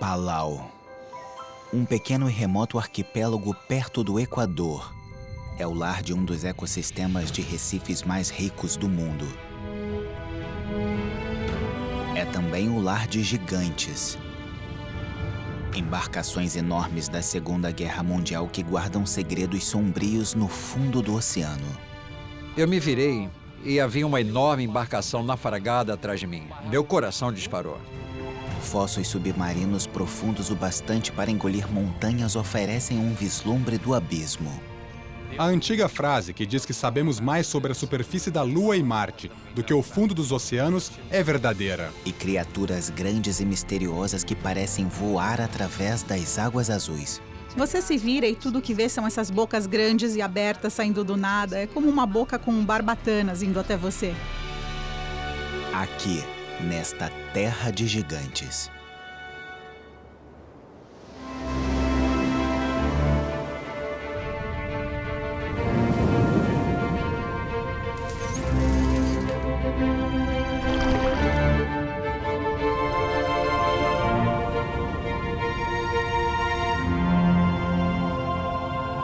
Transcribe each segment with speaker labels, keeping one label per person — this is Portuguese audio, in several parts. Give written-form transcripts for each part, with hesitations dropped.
Speaker 1: Palau, um pequeno e remoto arquipélago perto do Equador, é o lar de um dos ecossistemas de recifes mais ricos do mundo. É também o lar de gigantes, embarcações enormes da Segunda Guerra Mundial que guardam segredos sombrios no fundo do oceano.
Speaker 2: Eu me virei e havia uma enorme embarcação naufragada atrás de mim. Meu coração disparou.
Speaker 1: Fossos submarinos profundos o bastante para engolir montanhas oferecem um vislumbre do abismo.
Speaker 3: A antiga frase que diz que sabemos mais sobre a superfície da Lua e Marte do que o fundo dos oceanos é verdadeira.
Speaker 1: E criaturas grandes e misteriosas que parecem voar através das águas azuis.
Speaker 4: Você se vira e tudo que vê são essas bocas grandes e abertas saindo do nada. É como uma boca com barbatanas indo até você.
Speaker 1: Aqui, nesta terra de gigantes.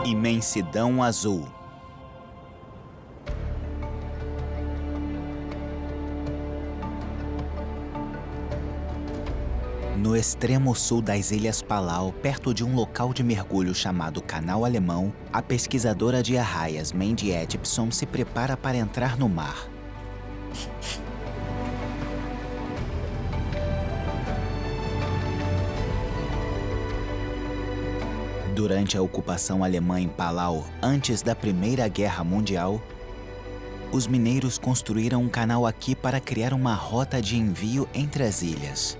Speaker 1: Imensidão azul. No extremo sul das Ilhas Palau, perto de um local de mergulho chamado Canal Alemão, a pesquisadora de arraias Mandy Edson se prepara para entrar no mar. Durante a ocupação alemã em Palau, antes da Primeira Guerra Mundial, os mineiros construíram um canal aqui para criar uma rota de envio entre as ilhas.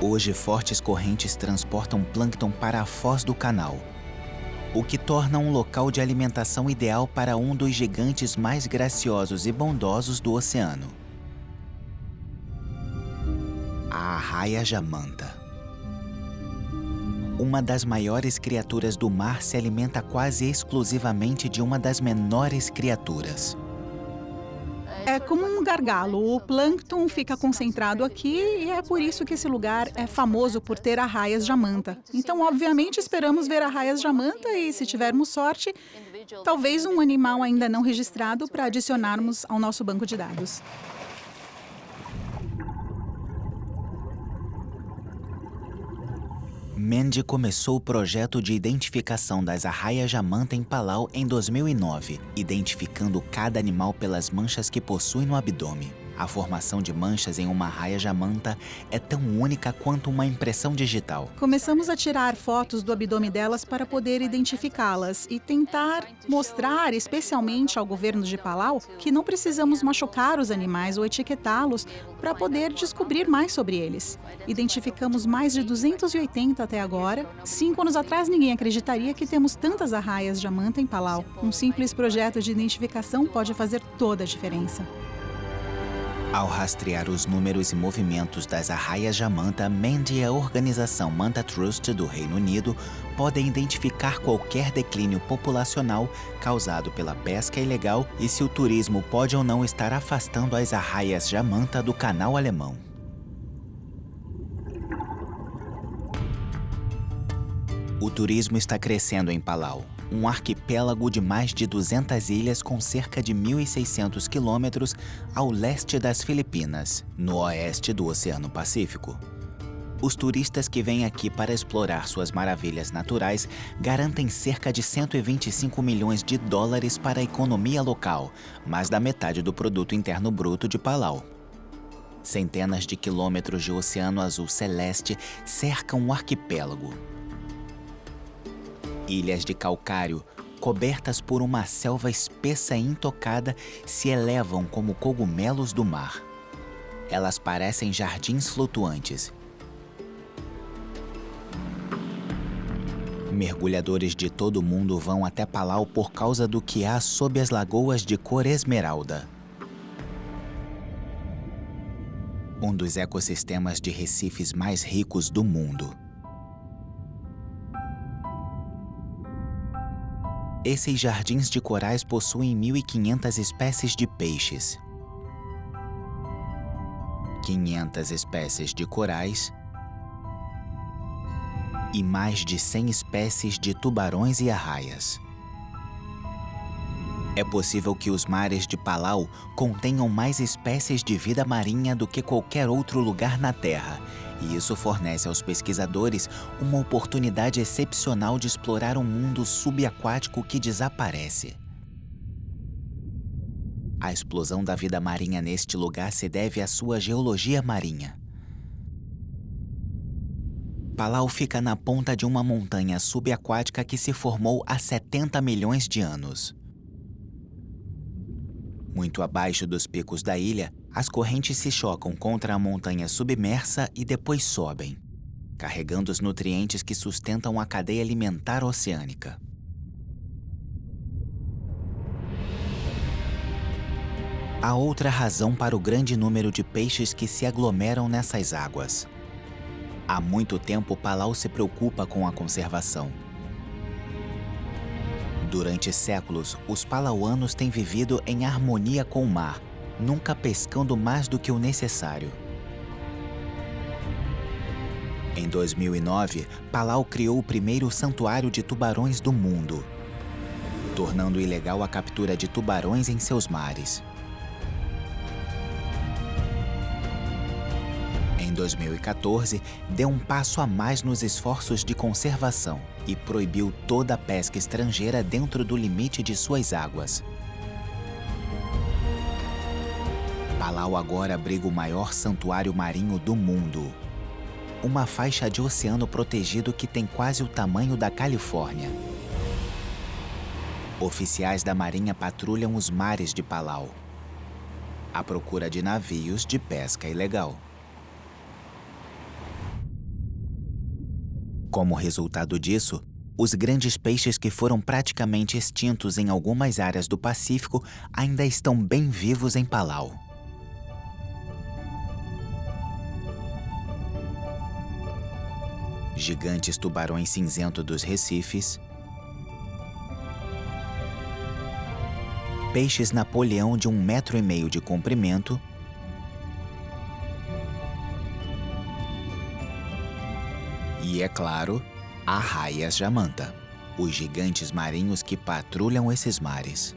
Speaker 1: Hoje, fortes correntes transportam plâncton para a foz do canal, o que torna um local de alimentação ideal para um dos gigantes mais graciosos e bondosos do oceano, a arraia jamanta. Uma das maiores criaturas do mar se alimenta quase exclusivamente de uma das menores criaturas.
Speaker 4: É como um gargalo. O plâncton fica concentrado aqui e é por isso que esse lugar é famoso por ter arraias jamanta. Então, obviamente, esperamos ver arraias jamanta e, se tivermos sorte, talvez um animal ainda não registrado para adicionarmos ao nosso banco de dados.
Speaker 1: Mandy começou o projeto de identificação das arraias jamanta em Palau em 2009, identificando cada animal pelas manchas que possui no abdômen. A formação de manchas em uma arraia jamanta é tão única quanto uma impressão digital.
Speaker 4: Começamos a tirar fotos do abdômen delas para poder identificá-las e tentar mostrar, especialmente ao governo de Palau, que não precisamos machucar os animais ou etiquetá-los para poder descobrir mais sobre eles. Identificamos mais de 280 até agora. 5 anos atrás, ninguém acreditaria que temos tantas arraias jamanta em Palau. Um simples projeto de identificação pode fazer toda a diferença.
Speaker 1: Ao rastrear os números e movimentos das arraias jamanta, Mandy e a organização Manta Trust do Reino Unido podem identificar qualquer declínio populacional causado pela pesca ilegal e se o turismo pode ou não estar afastando as arraias jamanta do Canal Alemão. O turismo está crescendo em Palau, um arquipélago de mais de 200 ilhas com cerca de 1.600 quilômetros ao leste das Filipinas, no oeste do Oceano Pacífico. Os turistas que vêm aqui para explorar suas maravilhas naturais garantem cerca de 125 milhões de dólares para a economia local, mais da metade do produto interno bruto de Palau. Centenas de quilômetros de oceano azul celeste cercam o arquipélago. Ilhas de calcário, cobertas por uma selva espessa e intocada, se elevam como cogumelos do mar. Elas parecem jardins flutuantes. Mergulhadores de todo o mundo vão até Palau por causa do que há sob as lagoas de cor esmeralda. Um dos ecossistemas de recifes mais ricos do mundo. Esses jardins de corais possuem 1.500 espécies de peixes, 500 espécies de corais e mais de 100 espécies de tubarões e arraias. É possível que os mares de Palau contenham mais espécies de vida marinha do que qualquer outro lugar na Terra, e isso fornece aos pesquisadores uma oportunidade excepcional de explorar um mundo subaquático que desaparece. A explosão da vida marinha neste lugar se deve à sua geologia marinha. Palau fica na ponta de uma montanha subaquática que se formou há 70 milhões de anos. Muito abaixo dos picos da ilha, as correntes se chocam contra a montanha submersa e depois sobem, carregando os nutrientes que sustentam a cadeia alimentar oceânica. Há outra razão para o grande número de peixes que se aglomeram nessas águas. Há muito tempo, Palau se preocupa com a conservação. Durante séculos, os palauanos têm vivido em harmonia com o mar, nunca pescando mais do que o necessário. Em 2009, Palau criou o primeiro santuário de tubarões do mundo, tornando ilegal a captura de tubarões em seus mares. Em 2014, deu um passo a mais nos esforços de conservação e proibiu toda a pesca estrangeira dentro do limite de suas águas. Palau agora abriga o maior santuário marinho do mundo, uma faixa de oceano protegido que tem quase o tamanho da Califórnia. Oficiais da Marinha patrulham os mares de Palau, à procura de navios de pesca ilegal. Como resultado disso, os grandes peixes que foram praticamente extintos em algumas áreas do Pacífico ainda estão bem vivos em Palau. Gigantes tubarões cinzentos dos recifes, peixes Napoleão de 1,5 metro de comprimento, e, é claro, arraias jamanta, os gigantes marinhos que patrulham esses mares.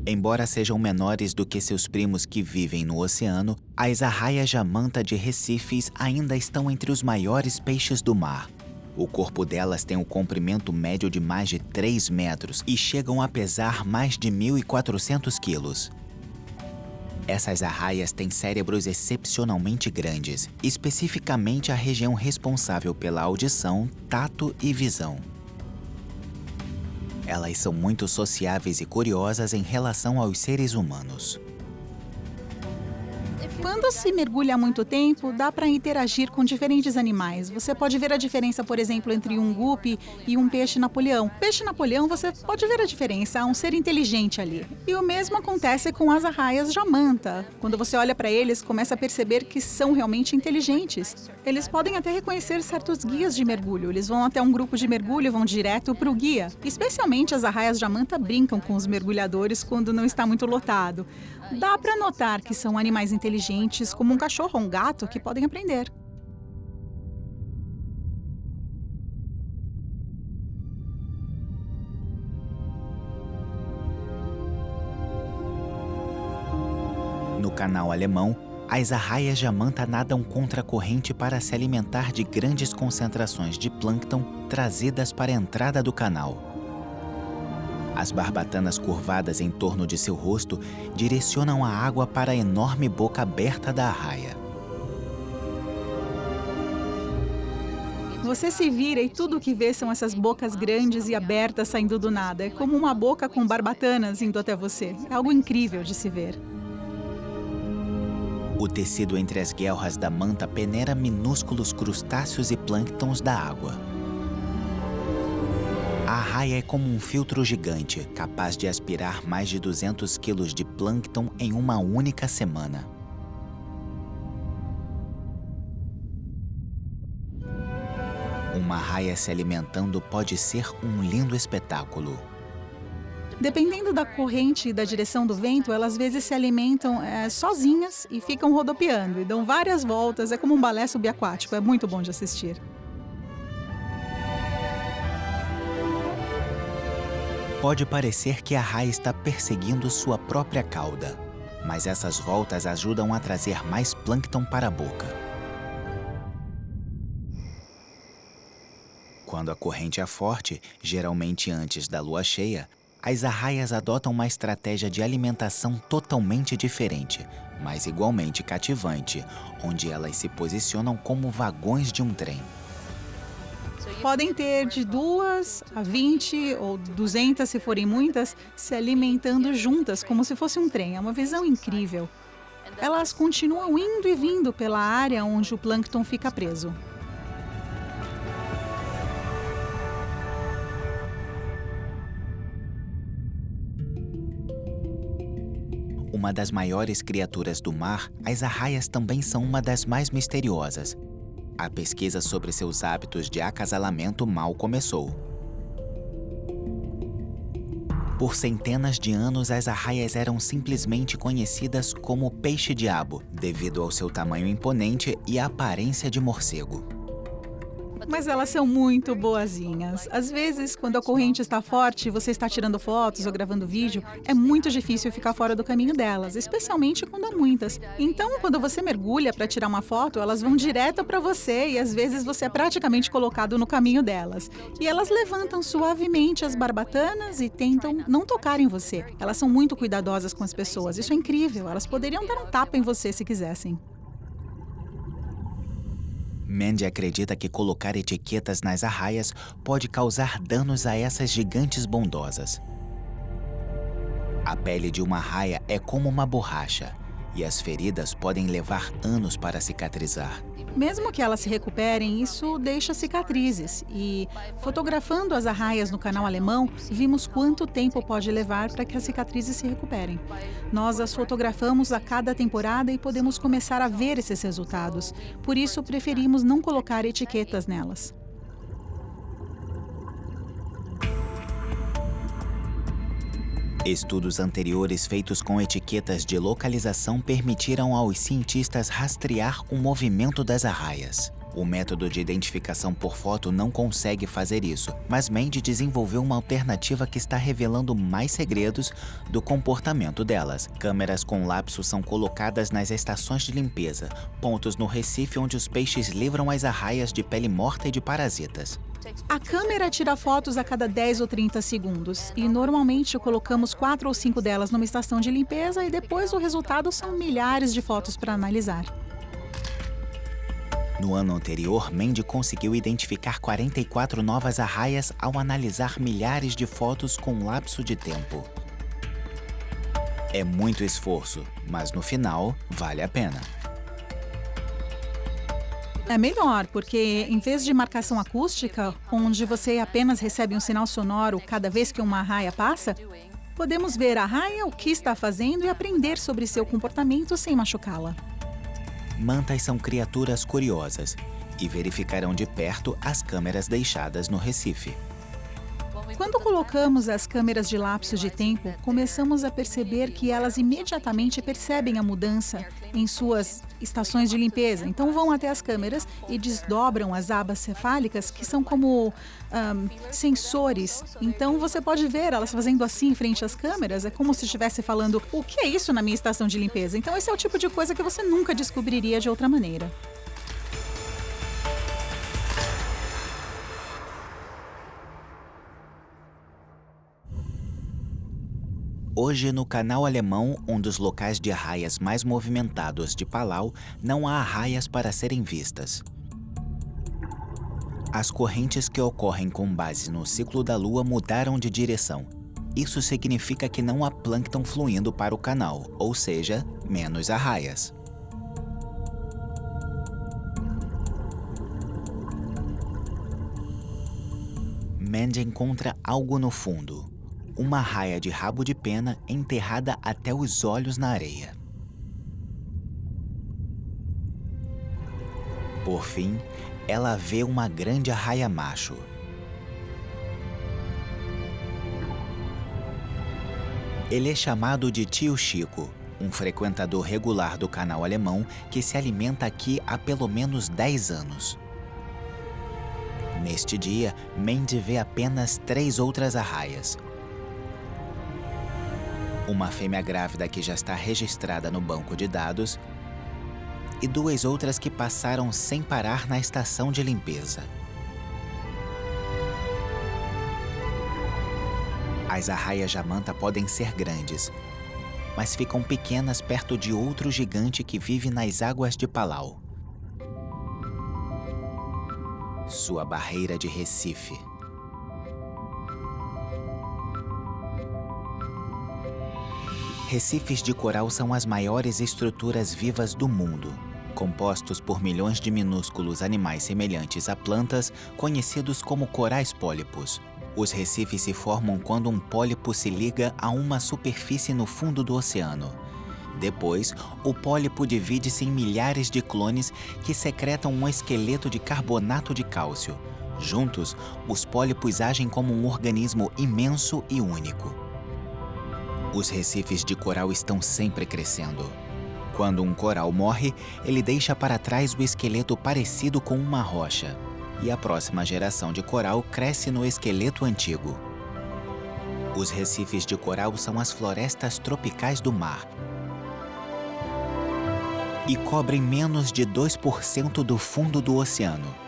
Speaker 1: Embora sejam menores do que seus primos que vivem no oceano, as arraias jamanta de recifes ainda estão entre os maiores peixes do mar. O corpo delas tem um comprimento médio de mais de 3 metros e chegam a pesar mais de 1.400 quilos. Essas arraias têm cérebros excepcionalmente grandes, especificamente a região responsável pela audição, tato e visão. Elas são muito sociáveis e curiosas em relação aos seres humanos.
Speaker 4: Quando se mergulha há muito tempo, dá para interagir com diferentes animais. Você pode ver a diferença, por exemplo, entre um guppy e um peixe Napoleão. Peixe Napoleão, você pode ver a diferença, há um ser inteligente ali. E o mesmo acontece com as arraias jamanta. Quando você olha para eles, começa a perceber que são realmente inteligentes. Eles podem até reconhecer certos guias de mergulho. Eles vão até um grupo de mergulho e vão direto para o guia. Especialmente as arraias jamanta brincam com os mergulhadores quando não está muito lotado. Dá para notar que são animais inteligentes, como um cachorro ou um gato, que podem aprender.
Speaker 1: No canal alemão, as arraias jamanta nadam contra a corrente para se alimentar de grandes concentrações de plâncton trazidas para a entrada do canal. As barbatanas curvadas em torno de seu rosto direcionam a água para a enorme boca aberta da arraia.
Speaker 4: Você se vira e tudo o que vê são essas bocas grandes e abertas saindo do nada. É como uma boca com barbatanas indo até você. É algo incrível de se ver.
Speaker 1: O tecido entre as guelras da manta peneira minúsculos crustáceos e plânctons da água. A arraia é como um filtro gigante, capaz de aspirar mais de 200 quilos de plâncton em uma única semana. Uma arraia se alimentando pode ser um lindo espetáculo.
Speaker 4: Dependendo da corrente e da direção do vento, elas às vezes se alimentam sozinhas e ficam rodopiando e dão várias voltas. É como um balé subaquático, é muito bom de assistir.
Speaker 1: Pode parecer que a raia está perseguindo sua própria cauda, mas essas voltas ajudam a trazer mais plâncton para a boca. Quando a corrente é forte, geralmente antes da lua cheia, as arraias adotam uma estratégia de alimentação totalmente diferente, mas igualmente cativante, onde elas se posicionam como vagões de um trem.
Speaker 4: Podem ter de 2 a 20 ou 200, se forem muitas, se alimentando juntas, como se fosse um trem. É uma visão incrível. Elas continuam indo e vindo pela área onde o plâncton fica preso.
Speaker 1: Uma das maiores criaturas do mar, as arraias também são uma das mais misteriosas. A pesquisa sobre seus hábitos de acasalamento mal começou. Por centenas de anos, as arraias eram simplesmente conhecidas como peixe-diabo, devido ao seu tamanho imponente e a aparência de morcego.
Speaker 4: Mas elas são muito boazinhas. Às vezes, quando a corrente está forte e você está tirando fotos ou gravando vídeo, é muito difícil ficar fora do caminho delas, especialmente quando há muitas. Então, quando você mergulha para tirar uma foto, elas vão direto para você e às vezes você é praticamente colocado no caminho delas. E elas levantam suavemente as barbatanas e tentam não tocar em você. Elas são muito cuidadosas com as pessoas. Isso é incrível. Elas poderiam dar um tapa em você se quisessem.
Speaker 1: Mandy acredita que colocar etiquetas nas arraias pode causar danos a essas gigantes bondosas. A pele de uma arraia é como uma borracha, e as feridas podem levar anos para cicatrizar.
Speaker 4: Mesmo que elas se recuperem, isso deixa cicatrizes. E fotografando as arraias no canal alemão, vimos quanto tempo pode levar para que as cicatrizes se recuperem. Nós as fotografamos a cada temporada e podemos começar a ver esses resultados. Por isso, preferimos não colocar etiquetas nelas.
Speaker 1: Estudos anteriores feitos com etiquetas de localização permitiram aos cientistas rastrear o movimento das arraias. O método de identificação por foto não consegue fazer isso, mas Mandy desenvolveu uma alternativa que está revelando mais segredos do comportamento delas. Câmeras com lapso são colocadas nas estações de limpeza, pontos no Recife onde os peixes livram as arraias de pele morta e de parasitas.
Speaker 4: A câmera tira fotos a cada 10 ou 30 segundos e normalmente colocamos 4 ou 5 delas numa estação de limpeza e depois o resultado são milhares de fotos para analisar.
Speaker 1: No ano anterior, Mandy conseguiu identificar 44 novas arraias ao analisar milhares de fotos com lapso de tempo. É muito esforço, mas no final, vale a pena.
Speaker 4: É melhor, porque em vez de marcação acústica, onde você apenas recebe um sinal sonoro cada vez que uma arraia passa, podemos ver a arraia, o que está fazendo e aprender sobre seu comportamento sem machucá-la.
Speaker 1: Mantas são criaturas curiosas e verificarão de perto as câmeras deixadas no Recife.
Speaker 4: Quando colocamos as câmeras de lapso de tempo, começamos a perceber que elas imediatamente percebem a mudança em suas estações de limpeza. Então vão até as câmeras e desdobram as abas cefálicas, que são como sensores. Então você pode ver elas fazendo assim em frente às câmeras. É como se estivesse falando, o que é isso na minha estação de limpeza? Então esse é o tipo de coisa que você nunca descobriria de outra maneira.
Speaker 1: Hoje, no canal alemão, um dos locais de arraias mais movimentados de Palau, não há arraias para serem vistas. As correntes que ocorrem com base no ciclo da Lua mudaram de direção. Isso significa que não há plâncton fluindo para o canal, ou seja, menos arraias. Mandy encontra algo no fundo. Uma arraia de rabo de pena enterrada até os olhos na areia. Por fim, ela vê uma grande arraia macho. Ele é chamado de Tio Chico, um frequentador regular do canal alemão que se alimenta aqui há pelo menos 10 anos. Neste dia, Mandy vê apenas 3 outras arraias. Uma fêmea grávida que já está registrada no banco de dados e 2 outras que passaram sem parar na estação de limpeza. As arraias jamanta podem ser grandes, mas ficam pequenas perto de outro gigante que vive nas águas de Palau. Sua barreira de Recife. Recifes de coral são as maiores estruturas vivas do mundo, compostos por milhões de minúsculos animais semelhantes a plantas, conhecidos como corais pólipos. Os recifes se formam quando um pólipo se liga a uma superfície no fundo do oceano. Depois, o pólipo divide-se em milhares de clones que secretam um esqueleto de carbonato de cálcio. Juntos, os pólipos agem como um organismo imenso e único. Os recifes de coral estão sempre crescendo. Quando um coral morre, ele deixa para trás o esqueleto parecido com uma rocha. E a próxima geração de coral cresce no esqueleto antigo. Os recifes de coral são as florestas tropicais do mar e cobrem menos de 2% do fundo do oceano.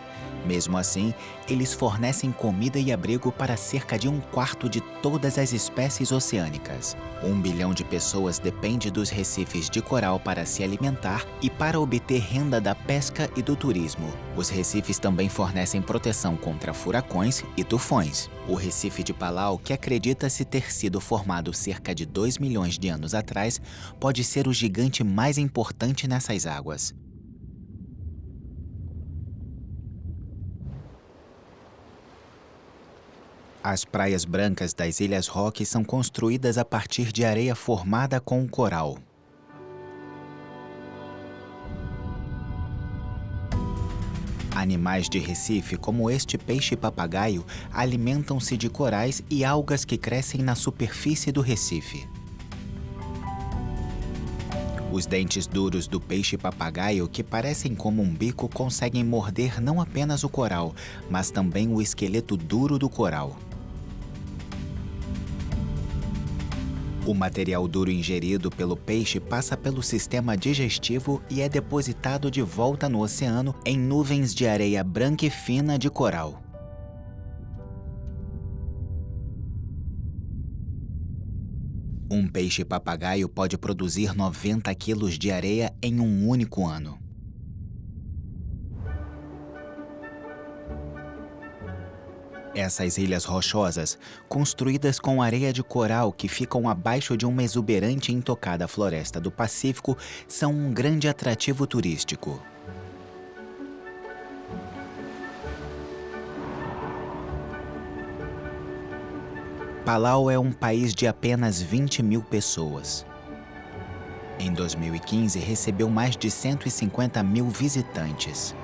Speaker 1: Mesmo assim, eles fornecem comida e abrigo para cerca de 1/4 de todas as espécies oceânicas. 1 bilhão de pessoas depende dos recifes de coral para se alimentar e para obter renda da pesca e do turismo. Os recifes também fornecem proteção contra furacões e tufões. O Recife de Palau, que acredita-se ter sido formado cerca de 2 milhões de anos atrás, pode ser o gigante mais importante nessas águas. As praias brancas das Ilhas Roque são construídas a partir de areia formada com coral. Animais de Recife, como este peixe-papagaio, alimentam-se de corais e algas que crescem na superfície do Recife. Os dentes duros do peixe-papagaio, que parecem como um bico, conseguem morder não apenas o coral, mas também o esqueleto duro do coral. O material duro ingerido pelo peixe passa pelo sistema digestivo e é depositado de volta no oceano em nuvens de areia branca e fina de coral. Um peixe-papagaio pode produzir 90 quilos de areia em um único ano. Essas ilhas rochosas, construídas com areia de coral que ficam abaixo de uma exuberante e intocada floresta do Pacífico, são um grande atrativo turístico. Palau é um país de apenas 20 mil pessoas. Em 2015, recebeu mais de 150 mil visitantes.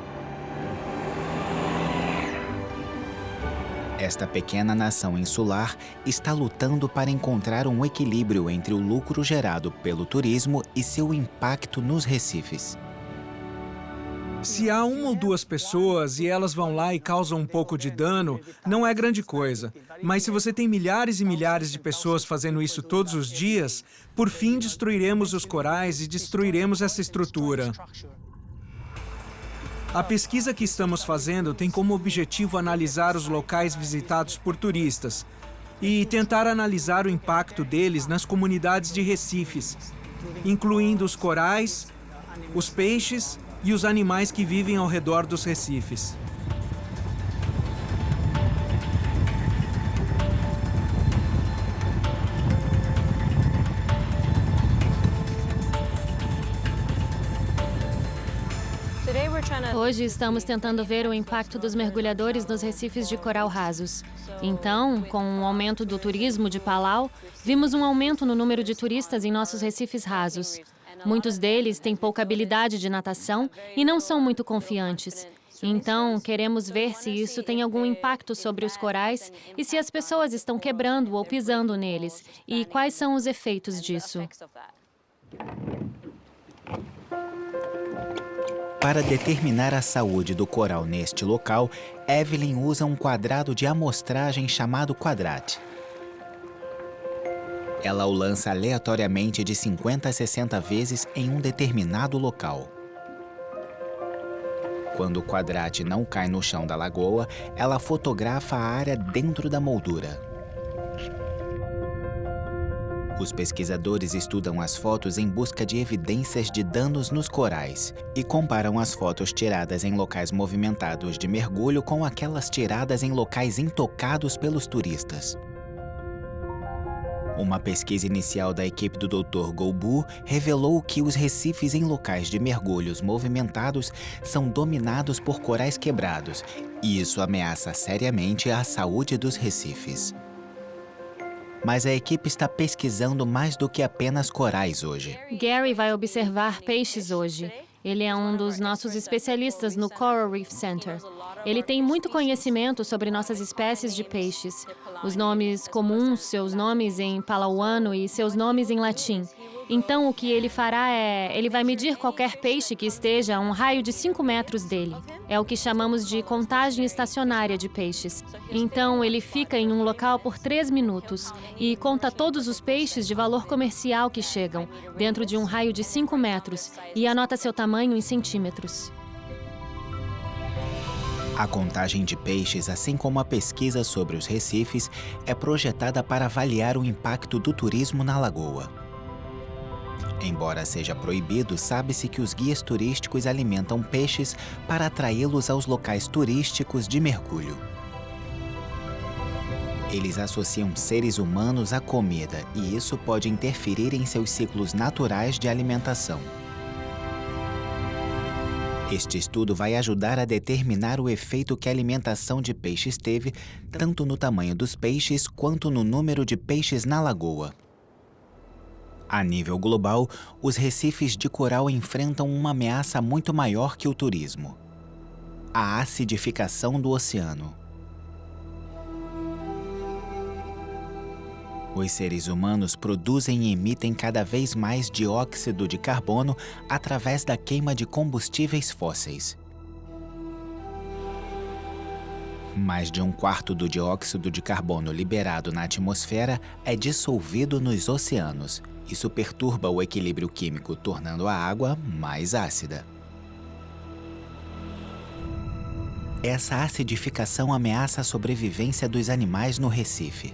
Speaker 1: Esta pequena nação insular está lutando para encontrar um equilíbrio entre o lucro gerado pelo turismo e seu impacto nos recifes.
Speaker 5: Se há 1 ou 2 pessoas e elas vão lá e causam um pouco de dano, não é grande coisa. Mas se você tem milhares e milhares de pessoas fazendo isso todos os dias, por fim destruiremos os corais e destruiremos essa estrutura. A pesquisa que estamos fazendo tem como objetivo analisar os locais visitados por turistas e tentar analisar o impacto deles nas comunidades de recifes, incluindo os corais, os peixes e os animais que vivem ao redor dos recifes.
Speaker 6: Hoje estamos tentando ver o impacto dos mergulhadores nos recifes de coral rasos. Então, com o aumento do turismo de Palau, vimos um aumento no número de turistas em nossos recifes rasos. Muitos deles têm pouca habilidade de natação e não são muito confiantes. Então, queremos ver se isso tem algum impacto sobre os corais e se as pessoas estão quebrando ou pisando neles, e quais são os efeitos disso.
Speaker 1: Para determinar a saúde do coral neste local, Evelyn usa um quadrado de amostragem chamado Quadrat. Ela o lança aleatoriamente de 50 a 60 vezes em um determinado local. Quando o Quadrat não cai no chão da lagoa, ela fotografa a área dentro da moldura. Os pesquisadores estudam as fotos em busca de evidências de danos nos corais e comparam as fotos tiradas em locais movimentados de mergulho com aquelas tiradas em locais intocados pelos turistas. Uma pesquisa inicial da equipe do Dr. Golbu revelou que os recifes em locais de mergulhos movimentados são dominados por corais quebrados, e isso ameaça seriamente a saúde dos recifes. Mas a equipe está pesquisando mais do que apenas corais hoje.
Speaker 6: Gary vai observar peixes hoje. Ele é um dos nossos especialistas no Coral Reef Center. Ele tem muito conhecimento sobre nossas espécies de peixes, os nomes comuns, seus nomes em palauano e seus nomes em latim. Então, o que ele fará ele vai medir qualquer peixe que esteja a um raio de 5 metros dele. É o que chamamos de contagem estacionária de peixes. Então, ele fica em um local por 3 minutos e conta todos os peixes de valor comercial que chegam, dentro de um raio de 5 metros, e anota seu tamanho em centímetros.
Speaker 1: A contagem de peixes, assim como a pesquisa sobre os recifes, é projetada para avaliar o impacto do turismo na lagoa. Embora seja proibido, sabe-se que os guias turísticos alimentam peixes para atraí-los aos locais turísticos de mergulho. Eles associam seres humanos à comida e isso pode interferir em seus ciclos naturais de alimentação. Este estudo vai ajudar a determinar o efeito que a alimentação de peixes teve, tanto no tamanho dos peixes quanto no número de peixes na lagoa. A nível global, os recifes de coral enfrentam uma ameaça muito maior que o turismo: a acidificação do oceano. Os seres humanos produzem e emitem cada vez mais dióxido de carbono através da queima de combustíveis fósseis. Mais de 1/4 do dióxido de carbono liberado na atmosfera é dissolvido nos oceanos. Isso perturba o equilíbrio químico, tornando a água mais ácida. Essa acidificação ameaça a sobrevivência dos animais no recife.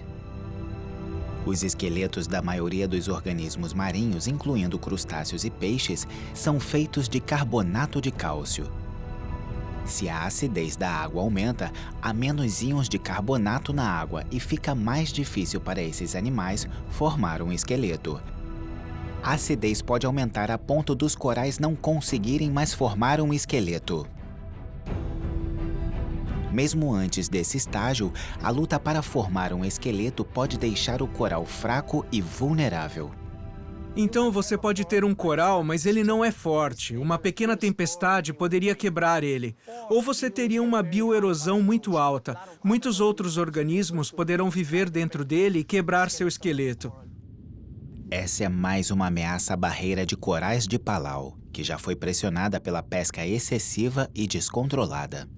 Speaker 1: Os esqueletos da maioria dos organismos marinhos, incluindo crustáceos e peixes, são feitos de carbonato de cálcio. Se a acidez da água aumenta, há menos íons de carbonato na água e fica mais difícil para esses animais formar um esqueleto. A acidez pode aumentar a ponto dos corais não conseguirem mais formar um esqueleto. Mesmo antes desse estágio, a luta para formar um esqueleto pode deixar o coral fraco e vulnerável.
Speaker 5: Então você pode ter um coral, mas ele não é forte. Uma pequena tempestade poderia quebrar ele. Ou você teria uma bioerosão muito alta. Muitos outros organismos poderão viver dentro dele e quebrar seu esqueleto.
Speaker 1: Essa é mais uma ameaça à barreira de corais de Palau, que já foi pressionada pela pesca excessiva e descontrolada.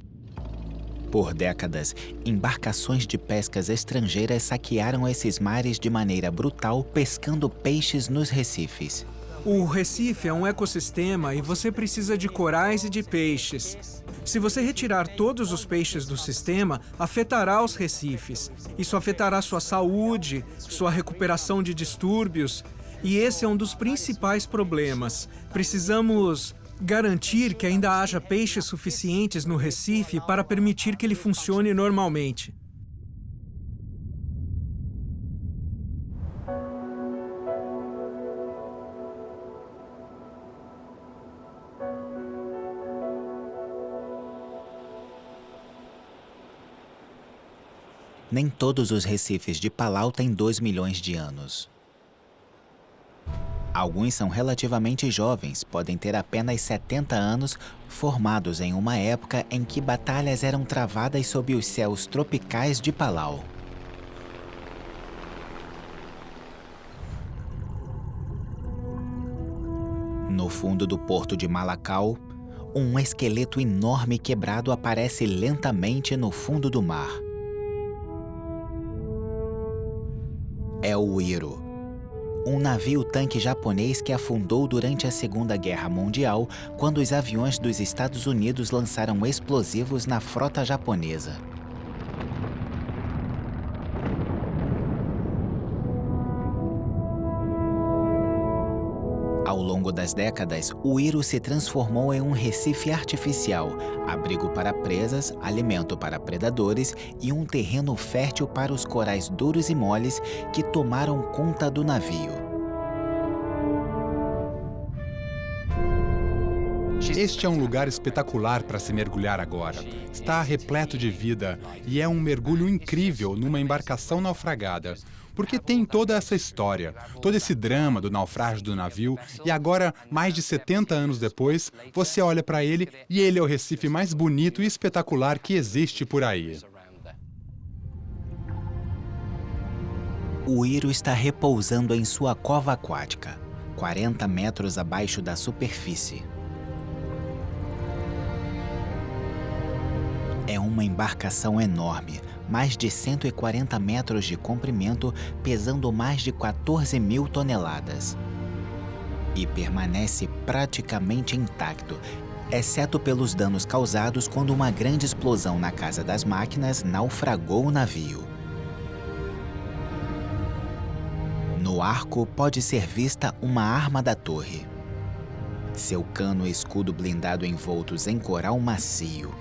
Speaker 1: Por décadas, embarcações de pescas estrangeiras saquearam esses mares de maneira brutal, pescando peixes nos recifes.
Speaker 5: O recife é um ecossistema e você precisa de corais e de peixes. Se você retirar todos os peixes do sistema, afetará os recifes. Isso afetará sua saúde, sua recuperação de distúrbios. E esse é um dos principais problemas. Precisamos garantir que ainda haja peixes suficientes no recife para permitir que ele funcione normalmente.
Speaker 1: Nem todos os recifes de Palau têm 2 milhões de anos. Alguns são relativamente jovens, podem ter apenas 70 anos, formados em uma época em que batalhas eram travadas sob os céus tropicais de Palau. No fundo do porto de Malacau, um esqueleto enorme quebrado aparece lentamente no fundo do mar. É o Uiro, um navio-tanque japonês que afundou durante a Segunda Guerra Mundial, quando os aviões dos Estados Unidos lançaram explosivos na frota japonesa. Ao longo das décadas, o Uiro se transformou em um recife artificial, abrigo para presas, alimento para predadores e um terreno fértil para os corais duros e moles que tomaram conta do navio.
Speaker 3: Este é um lugar espetacular para se mergulhar agora. Está repleto de vida e é um mergulho incrível numa embarcação naufragada. Porque tem toda essa história, todo esse drama do naufrágio do navio e agora, mais de 70 anos depois, você olha para ele e ele é o recife mais bonito e espetacular que existe por aí.
Speaker 1: O Uiro está repousando em sua cova aquática, 40 metros abaixo da superfície. É uma embarcação enorme, mais de 140 metros de comprimento, pesando mais de 14.000 toneladas. E permanece praticamente intacto, exceto pelos danos causados quando uma grande explosão na Casa das Máquinas naufragou o navio. No arco pode ser vista uma arma da torre. Seu cano e escudo blindado envoltos em coral macio.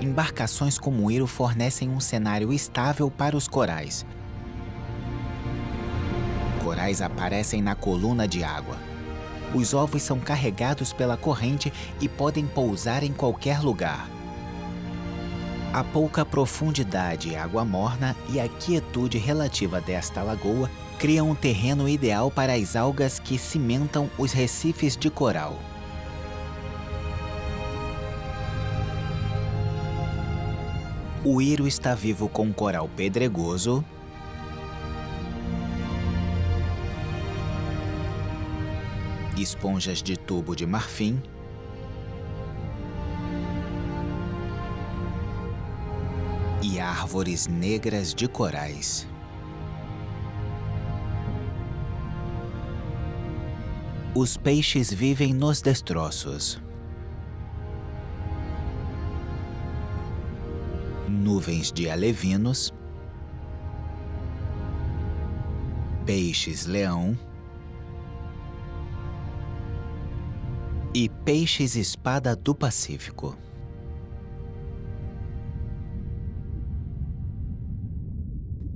Speaker 1: Embarcações como o Uiro fornecem um cenário estável para os corais. Corais aparecem na coluna de água. Os ovos são carregados pela corrente e podem pousar em qualquer lugar. A pouca profundidade, água morna e a quietude relativa desta lagoa criam um terreno ideal para as algas que cimentam os recifes de coral. O Uiro está vivo com coral pedregoso, esponjas de tubo de marfim, e árvores negras de corais. Os peixes vivem nos destroços. Nuvens de alevinos, peixes-leão e peixes-espada do Pacífico.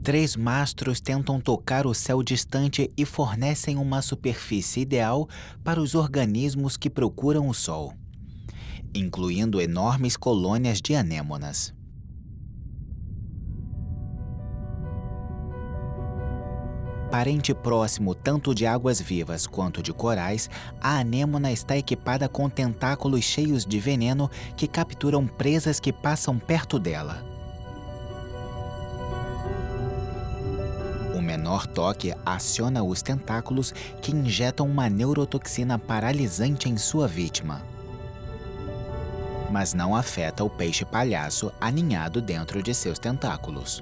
Speaker 1: Três mastros tentam tocar o céu distante e fornecem uma superfície ideal para os organismos que procuram o Sol, incluindo enormes colônias de anêmonas. Parente próximo tanto de águas-vivas quanto de corais, a anêmona está equipada com tentáculos cheios de veneno que capturam presas que passam perto dela. O menor toque aciona os tentáculos que injetam uma neurotoxina paralisante em sua vítima. Mas não afeta o peixe-palhaço aninhado dentro de seus tentáculos.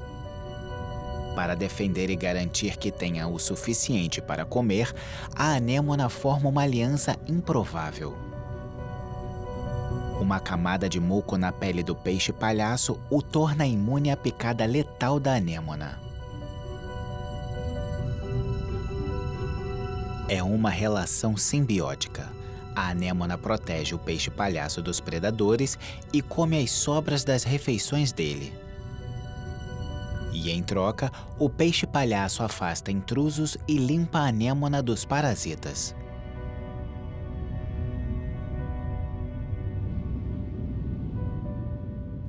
Speaker 1: Para defender e garantir que tenha o suficiente para comer, a anêmona forma uma aliança improvável. Uma camada de muco na pele do peixe-palhaço o torna imune à picada letal da anêmona. É uma relação simbiótica. A anêmona protege o peixe-palhaço dos predadores e come as sobras das refeições dele. E, em troca, o peixe-palhaço afasta intrusos e limpa a anêmona dos parasitas.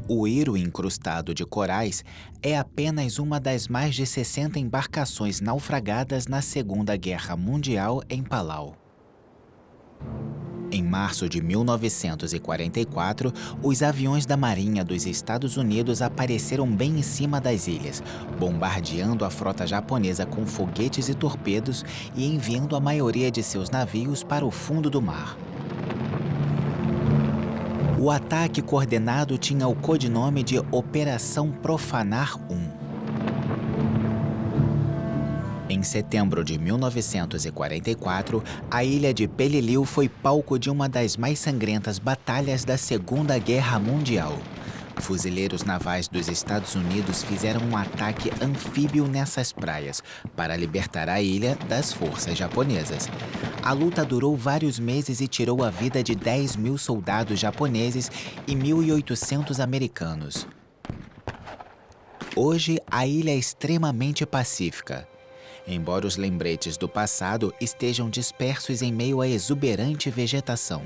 Speaker 1: O Hiro incrustado de corais é apenas uma das mais de 60 embarcações naufragadas na Segunda Guerra Mundial em Palau. Em março de 1944, os aviões da Marinha dos Estados Unidos apareceram bem em cima das ilhas, bombardeando a frota japonesa com foguetes e torpedos e enviando a maioria de seus navios para o fundo do mar. O ataque coordenado tinha o codinome de Operação Profanar 1. Em setembro de 1944, a ilha de Peleliu foi palco de uma das mais sangrentas batalhas da Segunda Guerra Mundial. Fuzileiros navais dos Estados Unidos fizeram um ataque anfíbio nessas praias para libertar a ilha das forças japonesas. A luta durou vários meses e tirou a vida de 10.000 soldados japoneses e 1.800 americanos. Hoje, a ilha é extremamente pacífica. Embora os lembretes do passado estejam dispersos em meio à exuberante vegetação.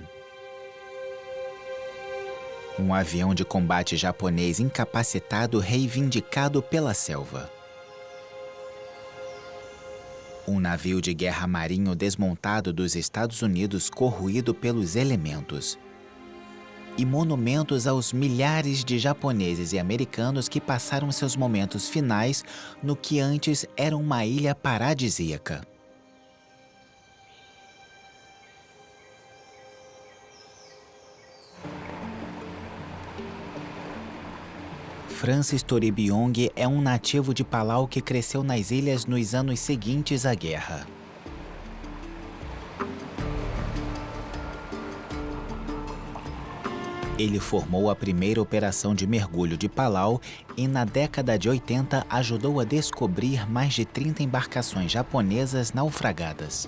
Speaker 1: Um avião de combate japonês incapacitado reivindicado pela selva. Um navio de guerra marinho desmontado dos Estados Unidos corroído pelos elementos. E monumentos aos milhares de japoneses e americanos que passaram seus momentos finais no que antes era uma ilha paradisíaca. Francis Toribiong é um nativo de Palau que cresceu nas ilhas nos anos seguintes à guerra. Ele formou a primeira operação de mergulho de Palau e, na década de 80, ajudou a descobrir mais de 30 embarcações japonesas naufragadas.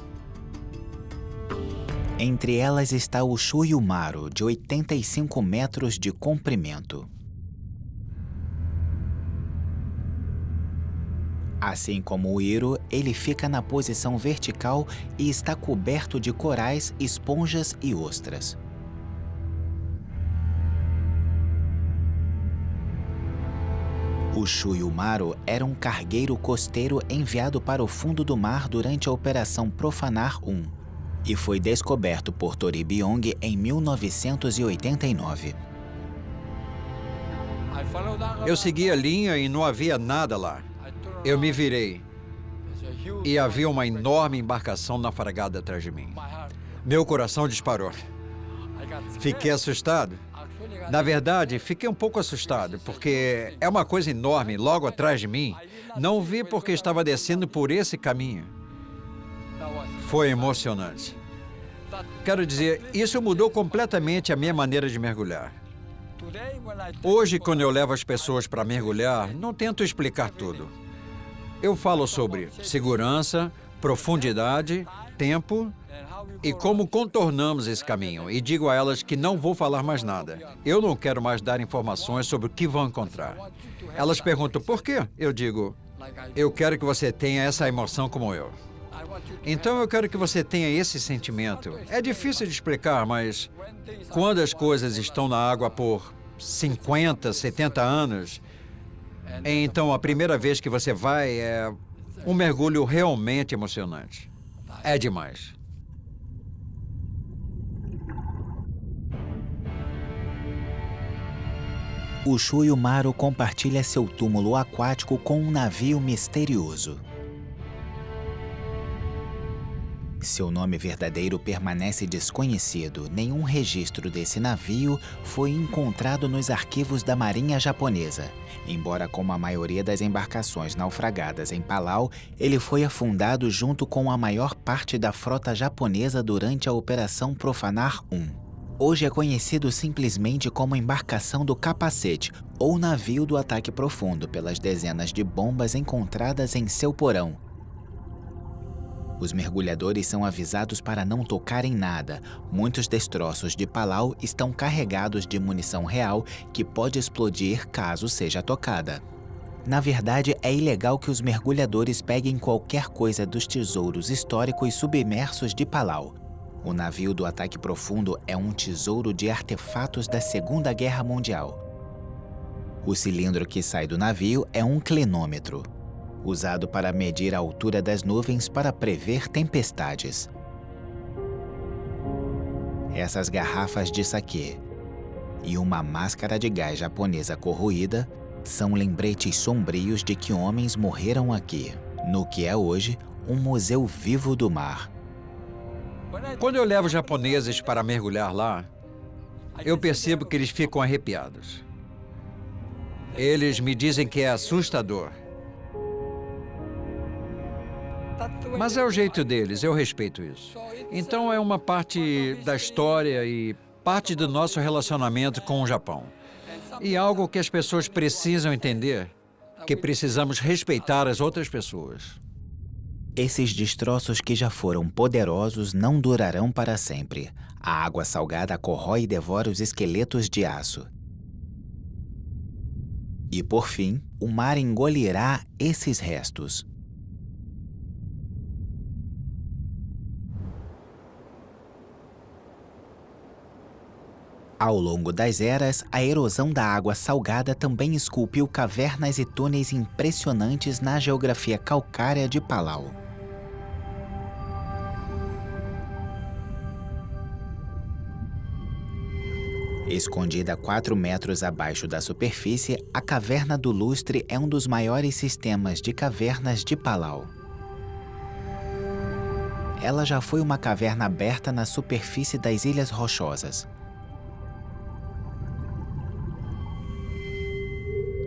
Speaker 1: Entre elas está o Chuyu Maru, de 85 metros de comprimento. Assim como o Hiro, ele fica na posição vertical e está coberto de corais, esponjas e ostras. O Chuyu Maru era um cargueiro costeiro enviado para o fundo do mar durante a Operação Profanar 1 e foi descoberto por Toribiong em 1989.
Speaker 2: Eu segui a linha e não havia nada lá. Eu me virei e havia uma enorme embarcação naufragada atrás de mim. Meu coração disparou. Fiquei assustado. Na verdade, fiquei um pouco assustado, porque é uma coisa enorme logo atrás de mim. Não vi porque estava descendo por esse caminho. Foi emocionante. Quero dizer, isso mudou completamente a minha maneira de mergulhar. Hoje, quando eu levo as pessoas para mergulhar, não tento explicar tudo. Eu falo sobre segurança, profundidade, tempo e como contornamos esse caminho. E digo a elas que não vou falar mais nada. Eu não quero mais dar informações sobre o que vão encontrar. Elas perguntam por quê? Eu digo, eu quero que você tenha essa emoção como eu. Então eu quero que você tenha esse sentimento. É difícil de explicar, mas quando as coisas estão na água por 50, 70 anos, então a primeira vez que você vai é um mergulho realmente emocionante. É demais.
Speaker 1: O Chuyu Maru compartilha seu túmulo aquático com um navio misterioso. Seu nome verdadeiro permanece desconhecido. Nenhum registro desse navio foi encontrado nos arquivos da Marinha Japonesa. Embora como a maioria das embarcações naufragadas em Palau, ele foi afundado junto com a maior parte da frota japonesa durante a Operação Profanar 1. Hoje é conhecido simplesmente como Embarcação do Capacete ou Navio do Ataque Profundo pelas dezenas de bombas encontradas em seu porão. Os mergulhadores são avisados para não tocar em nada. Muitos destroços de Palau estão carregados de munição real que pode explodir caso seja tocada. Na verdade, é ilegal que os mergulhadores peguem qualquer coisa dos tesouros históricos submersos de Palau. O navio do Ataque Profundo é um tesouro de artefatos da Segunda Guerra Mundial. O cilindro que sai do navio é um clinômetro, usado para medir a altura das nuvens para prever tempestades. Essas garrafas de saquê e uma máscara de gás japonesa corroída são lembretes sombrios de que homens morreram aqui, no que é hoje um museu vivo do mar.
Speaker 2: Quando eu levo japoneses para mergulhar lá, eu percebo que eles ficam arrepiados. Eles me dizem que é assustador. Mas é o jeito deles, eu respeito isso. Então é uma parte da história e parte do nosso relacionamento com o Japão. E algo que as pessoas precisam entender, que precisamos respeitar as outras pessoas.
Speaker 1: Esses destroços que já foram poderosos não durarão para sempre. A água salgada corrói e devora os esqueletos de aço. E por fim, o mar engolirá esses restos. Ao longo das eras, a erosão da água salgada também esculpiu cavernas e túneis impressionantes na geografia calcária de Palau. Escondida 4 metros abaixo da superfície, a Caverna do Lustre é um dos maiores sistemas de cavernas de Palau. Ela já foi uma caverna aberta na superfície das Ilhas Rochosas.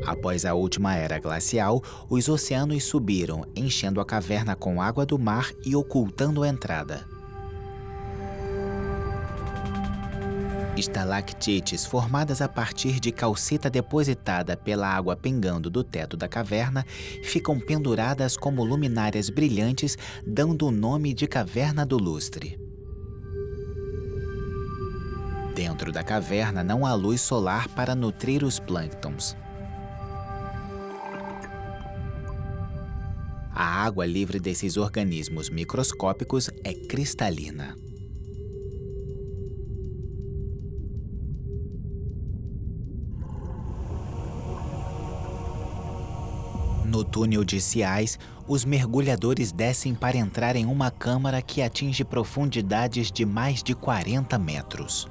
Speaker 1: Após a última era glacial, os oceanos subiram, enchendo a caverna com água do mar e ocultando a entrada. Estalactites formadas a partir de calcita depositada pela água pingando do teto da caverna ficam penduradas como luminárias brilhantes, dando o nome de Caverna do Lustre. Dentro da caverna não há luz solar para nutrir os plânctons. A água livre desses organismos microscópicos é cristalina. No túnel de Ciais, os mergulhadores descem para entrar em uma câmara que atinge profundidades de mais de 40 metros.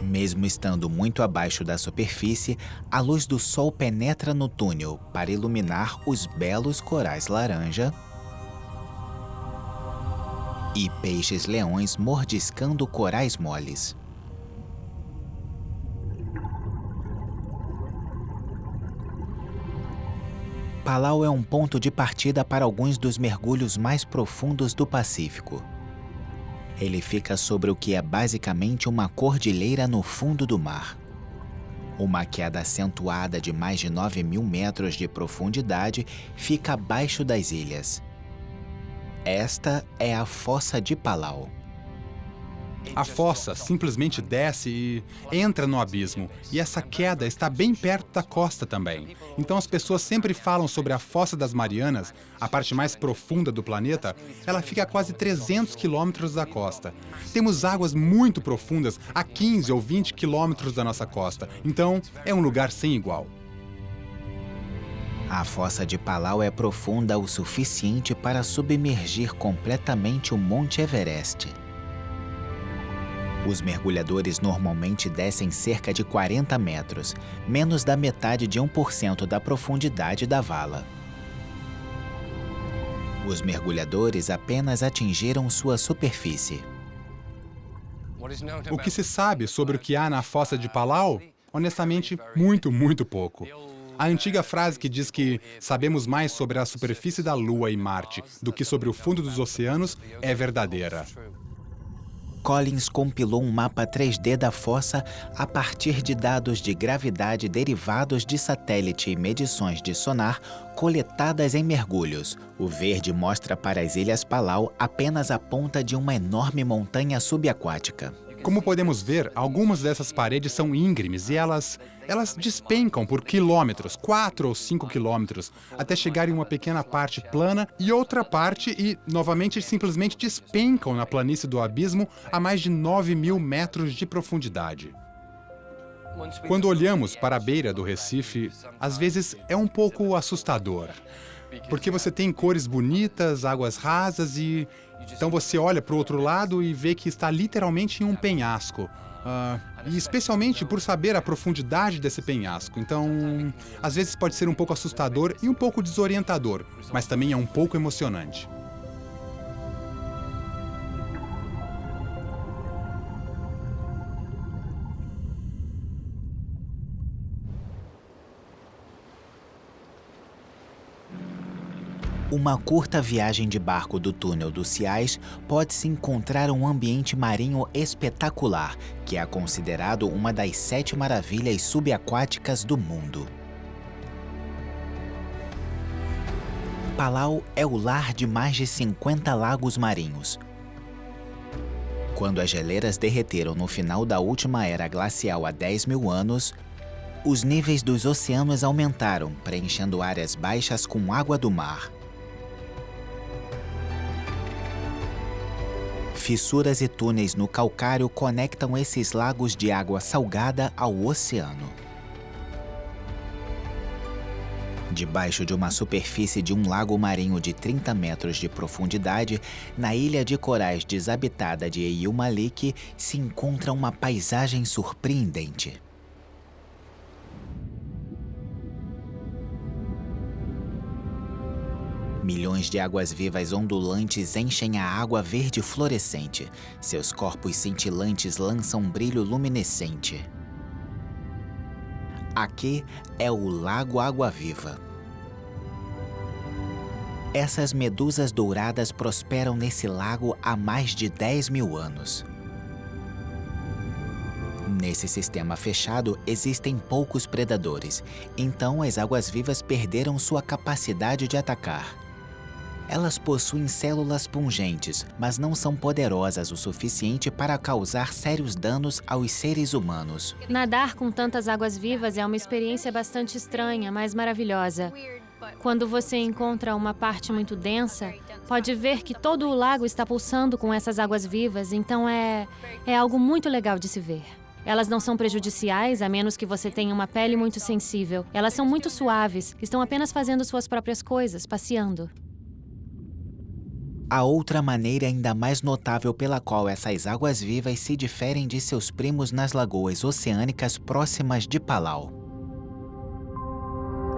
Speaker 1: Mesmo estando muito abaixo da superfície, a luz do sol penetra no túnel para iluminar os belos corais laranja e peixes-leões mordiscando corais moles. Palau é um ponto de partida para alguns dos mergulhos mais profundos do Pacífico. Ele fica sobre o que é basicamente uma cordilheira no fundo do mar. Uma queda acentuada de mais de 9.000 metros de profundidade fica abaixo das ilhas. Esta é a Fossa de Palau.
Speaker 3: A fossa simplesmente desce e entra no abismo, e essa queda está bem perto da costa também. Então as pessoas sempre falam sobre a Fossa das Marianas, a parte mais profunda do planeta. Ela fica a quase 300 quilômetros da costa. Temos águas muito profundas a 15 ou 20 quilômetros da nossa costa, então é um lugar sem igual.
Speaker 1: A Fossa de Palau é profunda o suficiente para submergir completamente o Monte Everest. Os mergulhadores normalmente descem cerca de 40 metros, menos da metade de 1% da profundidade da vala. Os mergulhadores apenas atingiram sua superfície.
Speaker 3: O que se sabe sobre o que há na Fossa de Palau? Honestamente, muito pouco. A antiga frase que diz que sabemos mais sobre a superfície da Lua e Marte do que sobre o fundo dos oceanos é verdadeira.
Speaker 1: Collins compilou um mapa 3D da fossa a partir de dados de gravidade derivados de satélite e medições de sonar coletadas em mergulhos. O verde mostra para as Ilhas Palau apenas a ponta de uma enorme montanha subaquática.
Speaker 3: Como podemos ver, algumas dessas paredes são íngremes e elas despencam por quilômetros, 4 ou 5 quilômetros, até chegar em uma pequena parte plana e outra parte e, novamente, simplesmente despencam na planície do abismo a mais de 9.000 metros de profundidade. Quando olhamos para a beira do Recife, às vezes é um pouco assustador, porque você tem cores bonitas, águas rasas e então você olha para o outro lado e vê que está literalmente em um penhasco. E especialmente por saber a profundidade desse penhasco. Então, às vezes pode ser um pouco assustador e um pouco desorientador, mas também é um pouco emocionante.
Speaker 1: Uma curta viagem de barco do túnel dos Ciais pode-se encontrar um ambiente marinho espetacular, que é considerado uma das 7 maravilhas subaquáticas do mundo. Palau é o lar de mais de 50 lagos marinhos. Quando as geleiras derreteram no final da última era glacial há 10.000 anos, os níveis dos oceanos aumentaram, preenchendo áreas baixas com água do mar. Fissuras e túneis no calcário conectam esses lagos de água salgada ao oceano. Debaixo de uma superfície de um lago marinho de 30 metros de profundidade, na ilha de corais desabitada de Eyul Malik, se encontra uma paisagem surpreendente. Milhões de águas-vivas ondulantes enchem a água verde fluorescente. Seus corpos cintilantes lançam um brilho luminescente. Aqui é o Lago Água-Viva. Essas medusas douradas prosperam nesse lago há mais de 10.000 anos. Nesse sistema fechado, existem poucos predadores, então as águas-vivas perderam sua capacidade de atacar. Elas possuem células pungentes, mas não são poderosas o suficiente para causar sérios danos aos seres humanos.
Speaker 6: Nadar com tantas águas-vivas é uma experiência bastante estranha, mas maravilhosa. Quando você encontra uma parte muito densa, pode ver que todo o lago está pulsando com essas águas-vivas, então é algo muito legal de se ver. Elas não são prejudiciais, a menos que você tenha uma pele muito sensível. Elas são muito suaves, estão apenas fazendo suas próprias coisas, passeando.
Speaker 1: A outra maneira ainda mais notável pela qual essas águas-vivas se diferem de seus primos nas lagoas oceânicas próximas de Palau.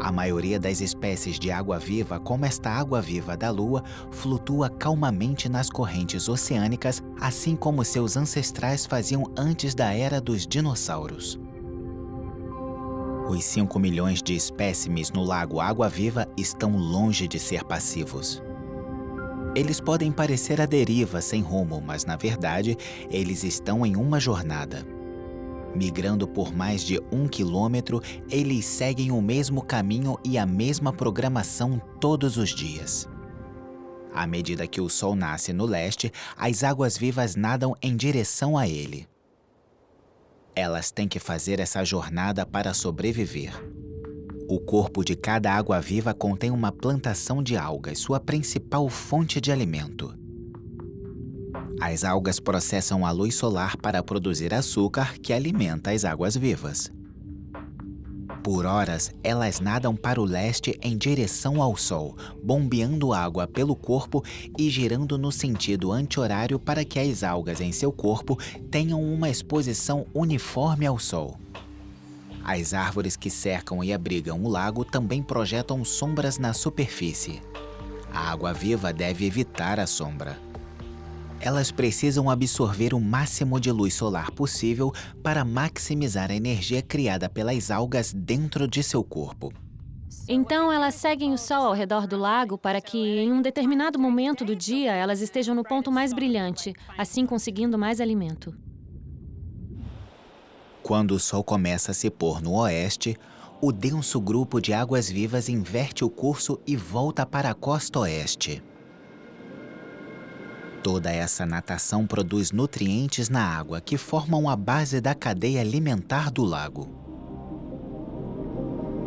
Speaker 1: A maioria das espécies de água-viva, como esta água-viva da Lua, flutua calmamente nas correntes oceânicas, assim como seus ancestrais faziam antes da era dos dinossauros. Os 5 milhões de espécimes no lago Água-Viva estão longe de ser passivos. Eles podem parecer à deriva, sem rumo, mas, na verdade, eles estão em uma jornada. Migrando por mais de 1 quilômetro, eles seguem o mesmo caminho e a mesma programação todos os dias. À medida que o Sol nasce no leste, as águas-vivas nadam em direção a ele. Elas têm que fazer essa jornada para sobreviver. O corpo de cada água-viva contém uma plantação de algas, sua principal fonte de alimento. As algas processam a luz solar para produzir açúcar que alimenta as águas-vivas. Por horas, elas nadam para o leste em direção ao Sol, bombeando água pelo corpo e girando no sentido anti-horário para que as algas em seu corpo tenham uma exposição uniforme ao Sol. As árvores que cercam e abrigam o lago também projetam sombras na superfície. A água-viva deve evitar a sombra. Elas precisam absorver o máximo de luz solar possível para maximizar a energia criada pelas algas dentro de seu corpo.
Speaker 6: Então, elas seguem o Sol ao redor do lago para que, em um determinado momento do dia, elas estejam no ponto mais brilhante, assim conseguindo mais alimento.
Speaker 1: Quando o Sol começa a se pôr no oeste, o denso grupo de águas-vivas inverte o curso e volta para a costa oeste. Toda essa natação produz nutrientes na água que formam a base da cadeia alimentar do lago.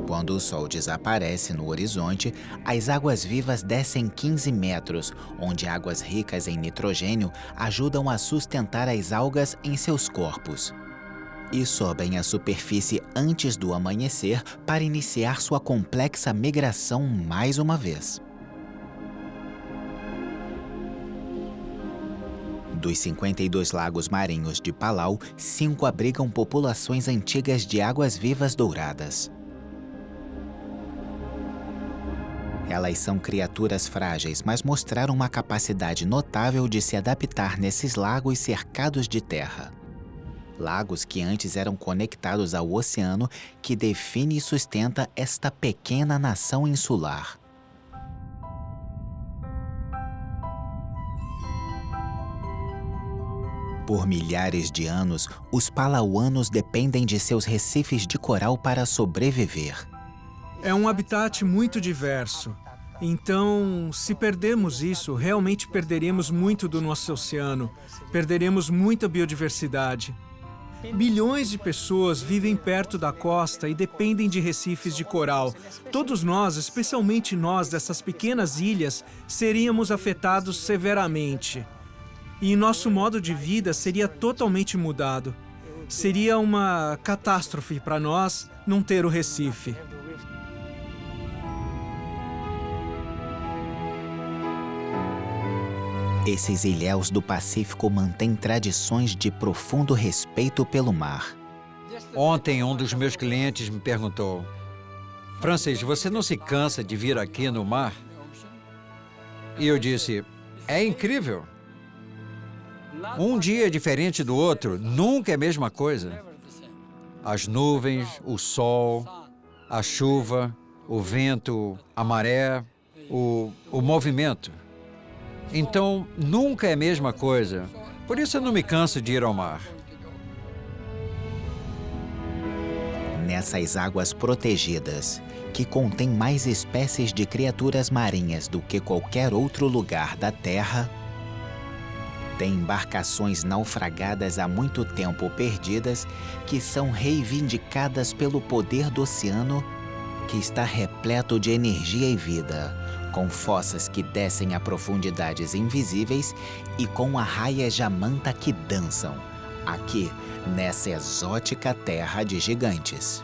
Speaker 1: Quando o sol desaparece no horizonte, as águas-vivas descem 15 metros, onde águas ricas em nitrogênio ajudam a sustentar as algas em seus corpos. E sobem à superfície antes do amanhecer para iniciar sua complexa migração mais uma vez. Dos 52 lagos marinhos de Palau, 5 abrigam populações antigas de águas-vivas douradas. Elas são criaturas frágeis, mas mostraram uma capacidade notável de se adaptar nesses lagos cercados de terra. Lagos que antes eram conectados ao oceano, que define e sustenta esta pequena nação insular. Por milhares de anos, os palauanos dependem de seus recifes de coral para sobreviver.
Speaker 5: É um habitat muito diverso. Então, se perdermos isso, realmente perderemos muito do nosso oceano. Perderemos muita biodiversidade. Bilhões de pessoas vivem perto da costa e dependem de recifes de coral. Todos nós, especialmente nós dessas pequenas ilhas, seríamos afetados severamente. E nosso modo de vida seria totalmente mudado. Seria uma catástrofe para nós não ter o Recife.
Speaker 1: Esses ilhéus do Pacífico mantêm tradições de profundo respeito pelo mar.
Speaker 2: Ontem, um dos meus clientes me perguntou: Francis, você não se cansa de vir aqui no mar? E eu disse: é incrível. Um dia é diferente do outro, nunca é a mesma coisa. As nuvens, o sol, a chuva, o vento, a maré, o movimento. Então, nunca é a mesma coisa. Por isso eu não me canso de ir ao mar.
Speaker 1: Nessas águas protegidas, que contêm mais espécies de criaturas marinhas do que qualquer outro lugar da Terra, tem embarcações naufragadas há muito tempo perdidas que são reivindicadas pelo poder do oceano, que está repleto de energia e vida, com fossas que descem a profundidades invisíveis e com arraias de manta que dançam, aqui nessa exótica terra de gigantes.